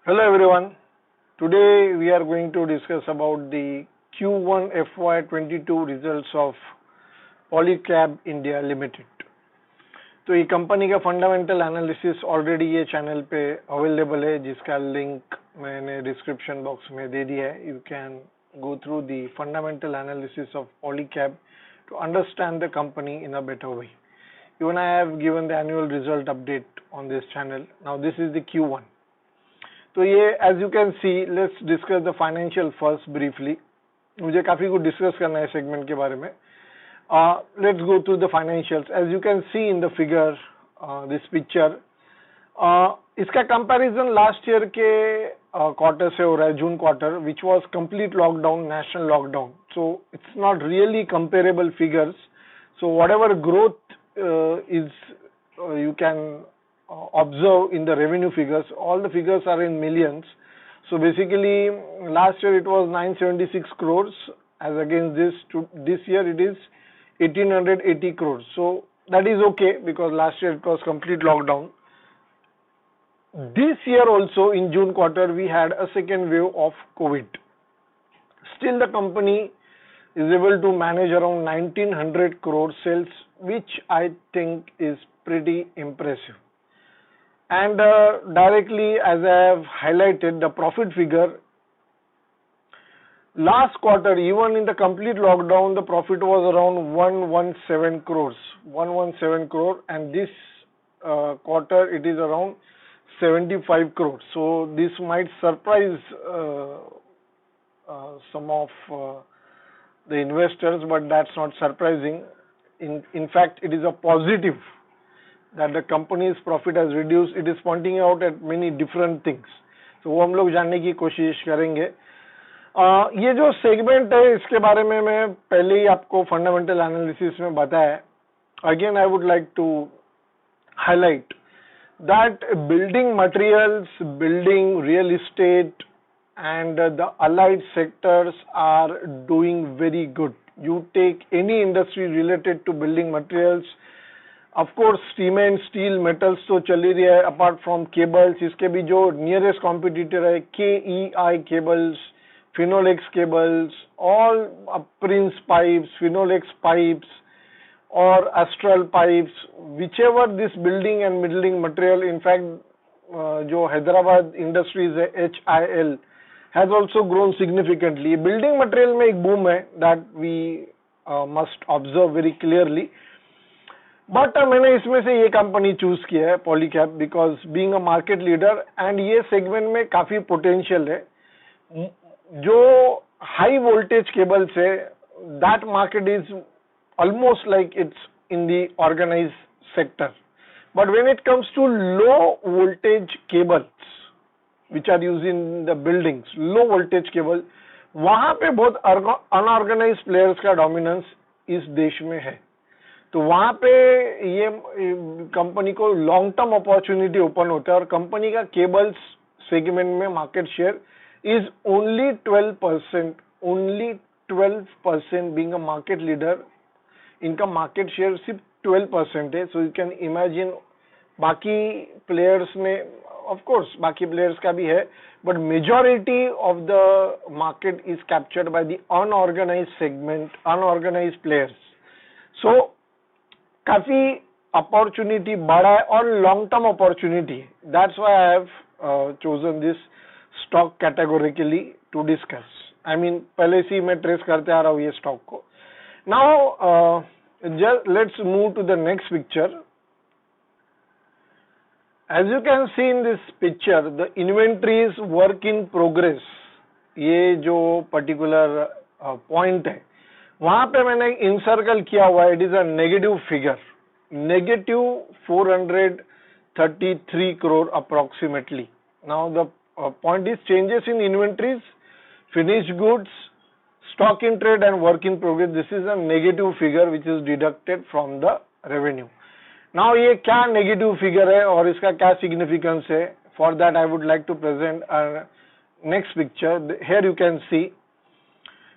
Hello everyone. Today we are going to discuss about the Q1 FY22 results of Polycab India Limited. तो ये company का fundamental analysis already ये channel पे available है, जिसका link मैंने डिस्क्रिप्शन बॉक्स में दे दिया है. You can go through the fundamental analysis of Polycab to understand the company in a better way. Even I have given the annual result update on this channel. Now this is the Q1. तो ये as you can see, let's discuss the financial first briefly. मुझे काफी कुछ discuss करना है segment के बारे में. Let's go through the financials. As you can see in the figure, this picture, इसका कंपैरिजन लास्ट ईयर के क्वार्टर से हो रहा है, जून quarter, which was complete lockdown, national lockdown. So it's not really comparable figures. So whatever growth is you can observe in the revenue figures, all the figures are in millions. So basically last year it was 976 crores, as against this year it is 1880 crores. So that is okay, because last year it was complete lockdown. This year also in June quarter we had a second wave of COVID. Still the company is able to manage around 1900 crore sales, which I think is pretty impressive. And directly, as I have highlighted, the profit figure, last quarter, even in the complete lockdown, the profit was around 117 crores, 117 crore, and this quarter it is around 75 crores. So this might surprise some of the investors, but that's not surprising. In fact, it is a positive that the company's profit has reduced. It is pointing out at many different things. So वो हम लोग जानने की कोशिश करेंगे. ये जो segment है, इसके बारे में मैं पहले ही आपको फंडामेंटल एनालिसिस में बताया. Again I would like to highlight that building materials, building real estate and the allied sectors are doing very good. You take any industry related to building materials, of course cement, steel, metals तो चल ही रहा है. apart from cables, इसके भी जो nearest competitor है KEI cables, Finolex cables, all Prince pipes, Finolex pipes or Astral pipes, whichever this building and middling material, in fact जो Hyderabad industries है HIL has also grown significantly. Building material में एक boom है, that we must observe very clearly. But मैंने इसमें से ये company choose किया है, Polycab, because being a market leader, and ये सेगमेंट में काफी पोटेंशियल है. जो हाई वोल्टेज केबल्स है, that market is almost like it's in the organized sector. But when it comes to low voltage cables which are used in the buildings, low voltage cable, वहां पे बहुत unorganised players का dominance इस देश में है. तो वहां पे ये कंपनी को लॉन्ग टर्म अपॉर्चुनिटी ओपन होता है, और कंपनी का केबल्स सेगमेंट में market share is only 12%, only 12%. Being a market leader, इनका मार्केट शेयर सिर्फ 12% है. सो यू कैन इमेजिन बाकी प्लेयर्स में, ऑफ कोर्स बाकी प्लेयर्स का भी है, but majority of the market is captured by the unorganised segment, unorganised players. So काफी अपॉर्चुनिटी बड़ा है और long term opportunity. That's why I have chosen this stock categorically to discuss. I mean पहले से ही मैं ट्रेस करते आ रहा हूँ ये स्टॉक को. Now let's move to the next picture. As you can see in this picture, the inventory is work in progress. ये जो particular point है, वहां पे मैंने इनसर्कल किया हुआ है. It is a negative figure, negative 433 crore approximately. Now the point is changes in inventories, finished goods, stock in trade and work in progress. This is a negative figure which is deducted from the revenue. Now ये क्या negative figure है और इसका क्या significance है? For that I would like to present a next picture. Here you can see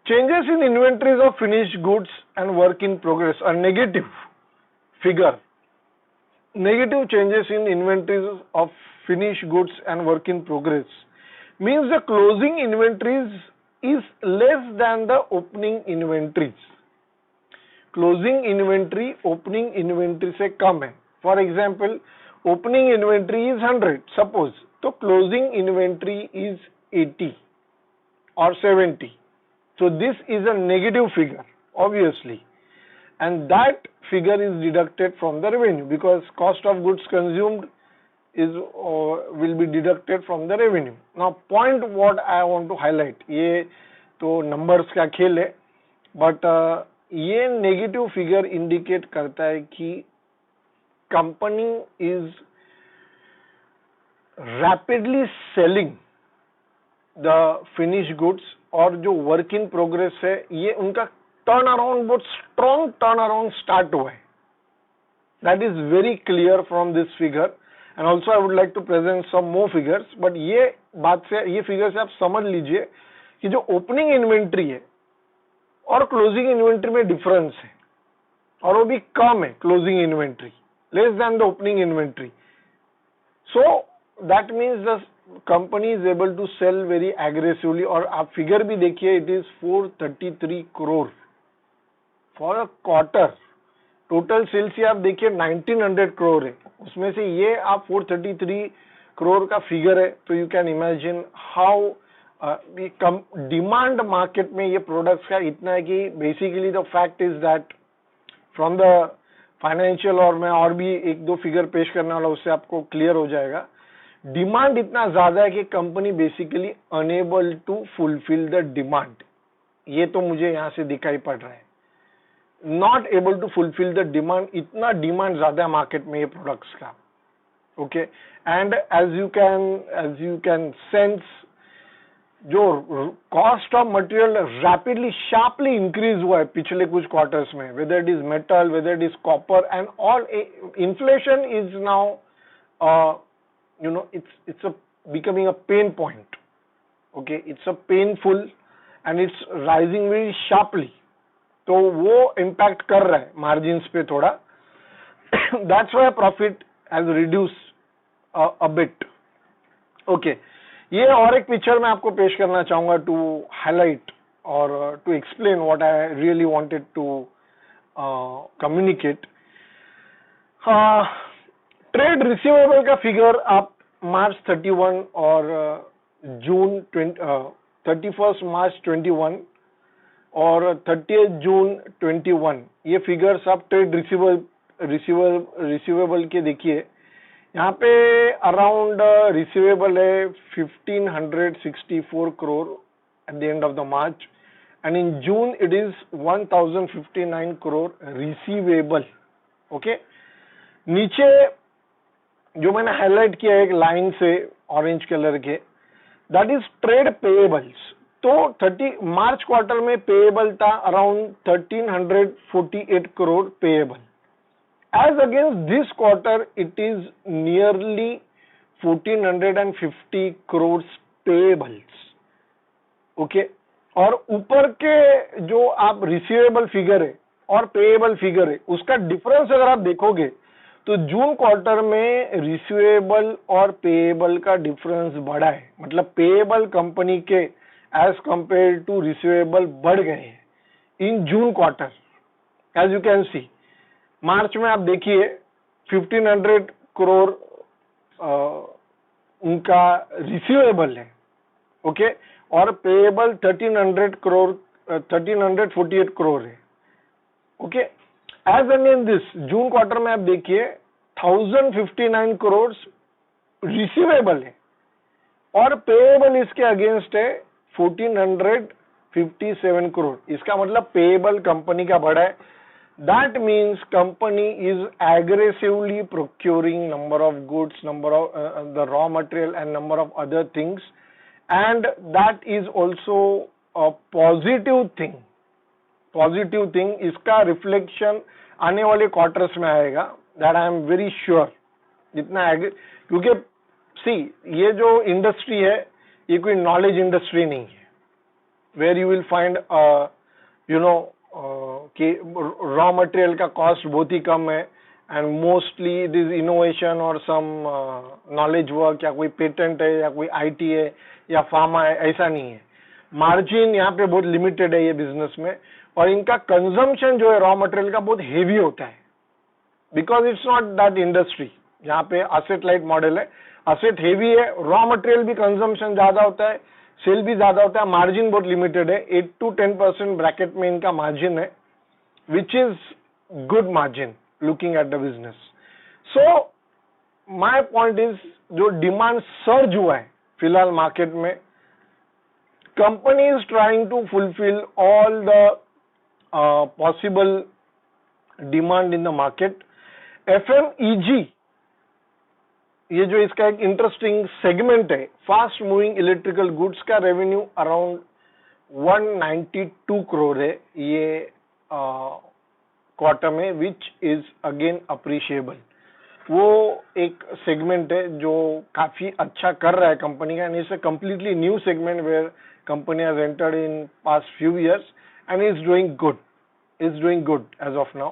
changes in inventories of finished goods and work in progress, a negative figure. Negative changes in inventories of finished goods and work in progress. means the closing inventories is less than the opening inventories. Closing inventory opening inventory से कम है. For example, opening inventory is 100 suppose, तो closing inventory is 80 or 70. So this is a negative figure obviously, and that figure is deducted from the revenue because cost of goods consumed is will be deducted from the revenue. Now point what I want to highlight, ये तो numbers का खेल है, but ये negative figure indicate करता है कि company is rapidly selling the finished goods, और जो work in progress है ये उनका turn around, बहुत strong turn around start हुआ है. That is very clear from this figure. And also I would like to present some more figures, but ये बात से, ये फिगर से आप समझ लीजिए कि जो ओपनिंग इन्वेंट्री है और क्लोजिंग इन्वेंट्री में डिफरेंस है, और वो भी कम है. Closing inventory less than the opening inventory. So that means the company is able to sell very aggressively. और आप फिगर भी देखिए, it is 433 crore for a quarter. Total sales आप देखिए 1900 करोड़ है, उसमें से ये आप 433 करोड़ का फिगर है. तो you can imagine how demand market में ये प्रोडक्ट्स का इतना है कि basically the fact is that from the financial, और मैं और भी एक दो फिगर पेश करने वाला, उससे आपको क्लियर हो जाएगा. डिमांड इतना ज्यादा है कि company basically unable to fulfil the demand. ये तो मुझे यहाँ से दिखाई पड़ रहा है, not able to fulfil the demand. इतना डिमांड ज्यादा है मार्केट में ये प्रोडक्ट्स का. Okay, and as you can sense, जो cost of material rapidly sharply increase हुआ है पिछले कुछ क्वार्टर्स में, whether it is metal, whether it is copper and all. Inflation is now you know it's becoming a pain point. Okay, it's a painful and it's rising very sharply. तो वो impact कर रहा है margins पे थोड़ा. That's why profit has reduce a bit. Okay, ये और एक पिक्चर मैं आपको पेश करना चाहूंगा टू हाईलाइट और to explain what I really wanted to communicate. Trade receivable का फिगर आप मार्च 31 और जून 31 मार्च 21 और 30 जून 21, ये फिगर्स आप ट्रेड रिसीवेबल के देखिए. यहाँ पे अराउंड रिसीवेबल है 1564 crore at the end of the March, and in June it is 1059 crore receivable. Okay, नीचे जो मैंने हाईलाइट किया एक लाइन से ऑरेंज कलर के, दैट इज ट्रेड पेएबल्स. तो 30 मार्च क्वार्टर में पेएबल था around 1348 crore payable. As against this quarter it is nearly 1450 crore payables. Okay, और ऊपर के जो आप रिसीवेबल फिगर है और पेएबल फिगर है, उसका डिफरेंस अगर आप देखोगे तो जून क्वार्टर में रिसीवेबल और पेएबल का डिफरेंस बढ़ा है. मतलब पेएबल कंपनी के एज कंपेयर टू रिसीवेबल बढ़ गए हैं in June quarter. As you can see, March में आप देखिए 1500 करोड़ उनका रिसीवेबल है. ओके, और पेएबल 1300 करोड़ 1348 करोड़ है. Okay, as against this June quarter में आप देखिए 1059 करोड़ रिसीवेबल है और पेएबल इसके अगेंस्ट है 1457 करोड़. इसका मतलब पेएबल कंपनी का बढ़ा है. That means company is aggressively procuring number of goods, number of the raw material and number of other things, and that is also a positive thing. Positive thing, इसका reflection आने वाले quarters में आएगा. That I am very sure. जितना क्योंकि सी, ये जो industry है ये कोई नॉलेज इंडस्ट्री नहीं है where you will find you know कि रॉ मटेरियल का कॉस्ट बहुत ही कम है and mostly it is innovation or some knowledge work या कोई पेटेंट है या कोई आईटी है या फार्मा है, ऐसा नहीं है. मार्जिन यहाँ पे बहुत लिमिटेड है ये बिजनेस में, और इनका कंजम्पशन जो है रॉ मटेरियल का बहुत हेवी होता है, because it's not that industry. यहाँ पे असेट लाइट मॉडल है, असेट हेवी है, रॉ मटेरियल भी कंजम्पशन ज्यादा होता है, सेल भी ज्यादा होता है, मार्जिन बहुत लिमिटेड है. 8 to 10% ब्रैकेट में इनका मार्जिन है, which is good margin looking at the business. So my point is, जो डिमांड सर्ज हुआ है फिलहाल मार्केट में, company is trying to fulfil all the possible demand in the market. FMEG, ये जो इसका एक इंटरेस्टिंग सेगमेंट है, फास्ट मूविंग इलेक्ट्रिकल गुड्स का रेवेन्यू अराउंड 192 करोड़ है ये क्वार्टर में, विच इज अगेन अप्रिशिएबल. वो एक सेगमेंट है जो काफी अच्छा कर रहा है कंपनी का, and it's a completely new segment where company has entered in past few years and is doing good as of now.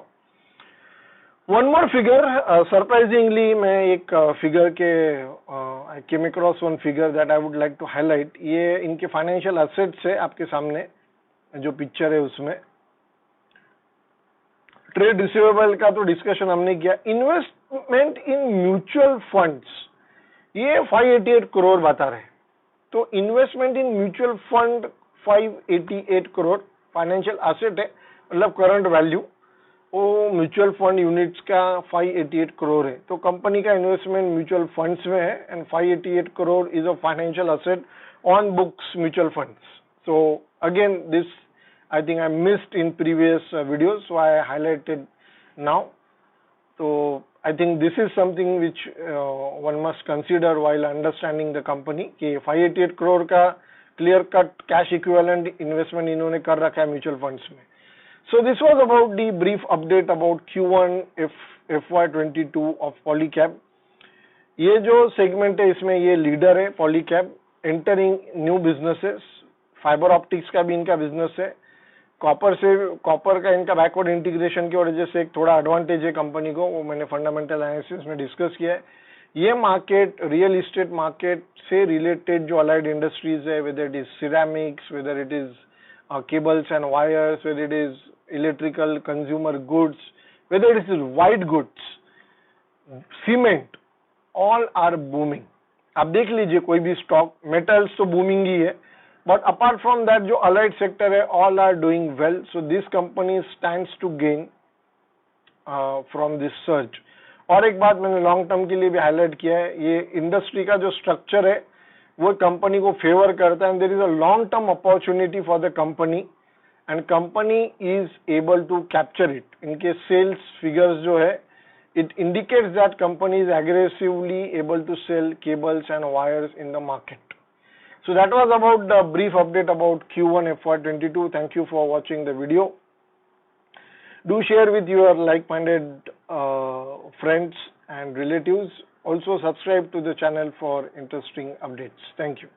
One more figure, surprisingly मैं एक फिगर के I came across one figure that I would like to highlight. ये इनके financial assets है आपके सामने, जो picture है उसमें. ट्रेड रिसीवेबल का तो डिस्कशन हमने किया. इन्वेस्टमेंट इन म्यूचुअल फंड्स, ये 588 करोड़ बता रहे. तो investment in mutual fund 588 crore financial asset है, मतलब करंट वैल्यू. वो म्यूचुअल फंड यूनिट्स का 588 करोड़ है. तो कंपनी का इन्वेस्टमेंट म्यूचुअल फंड्स में है, and 588 crore is a financial asset on books mutual funds. So again this I think I missed in previous videos, so I highlighted now. So I think this is something which one must consider while understanding the company. कि 588 करोड़ का clear cut cash equivalent investment इन्होंने कर रखा है mutual funds में. So this was about the brief update about Q1 FY22 of Polycab. ये जो segment है इसमें ये लीडर है Polycab, entering new businesses. Fibre optics का भी इनका बिजनेस है. कॉपर का इनका बैकवर्ड इंटीग्रेशन की वजह से एक थोड़ा एडवांटेज है कंपनी को, वो मैंने फंडामेंटल एनालिसिस में डिस्कस किया है. ये मार्केट रियल इस्टेट मार्केट से रिलेटेड जो अलाइड इंडस्ट्रीज है, whether it is ceramics, whether it is cables and wires, whether it is electrical consumer goods, whether it is white goods, cement, all are booming. आप देख लीजिए कोई भी stock, metals तो booming ही है, but apart from that जो allied sector है all are doing well. So this company stands to gain from this surge. और एक बात मैंने लॉन्ग टर्म के लिए भी हाईलाइट किया है, ये इंडस्ट्री का जो स्ट्रक्चर है वो कंपनी को फेवर करता है, and there is a long term opportunity for the company, and company is able to capture it. इनके सेल्स फिगर्स जो है, it indicates that company is aggressively able to sell cables and wires in the market. So that was about the brief update about Q1 FY22. Thank you for watching the video. Do share with your like-minded friends and relatives. Also subscribe to the channel for interesting updates. Thank you.